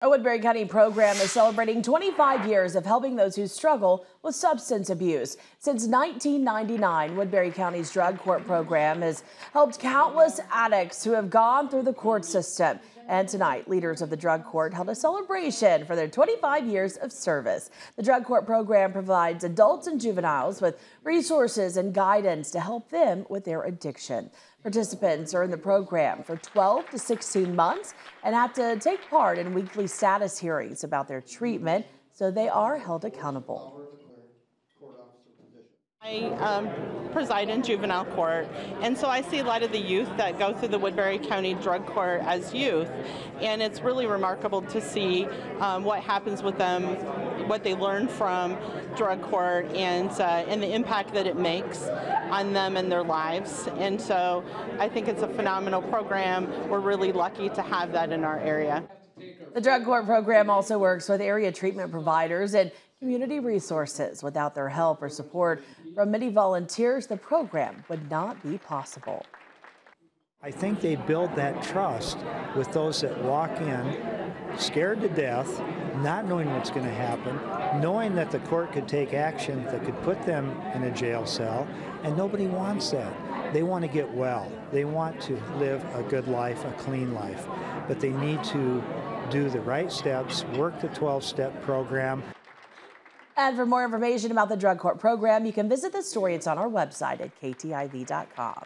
A Woodbury County program is celebrating 25 years of helping those who struggle with substance abuse. Since 1999, Woodbury County's drug court program has helped countless addicts who have gone through the court system. And tonight, leaders of the drug court held a celebration for their 25 years of service. The drug court program provides adults and juveniles with resources and guidance to help them with their addiction. Participants are in the program for 12 to 16 months and have to take part in weekly status hearings about their treatment, so they are held accountable. I preside in juvenile court, and so I see a lot of the youth that go through the Woodbury County Drug Court as youth, and it's really remarkable to see what happens with them, what they learn from drug court, and the impact that it makes on them and their lives. And so I think it's a phenomenal program. We're really lucky to have that in our area. The drug court program also works with area treatment providers and community resources. Without their help or support from many volunteers, the program would not be possible. I think they build that trust with those that walk in scared to death, not knowing what's going to happen, knowing that the court could take action that could put them in a jail cell, and nobody wants that. They want to get well. They want to live a good life, a clean life, but they need to do the right steps, work the 12-step program. And for more information about the drug court program, you can visit the story. It's on our website at ktiv.com.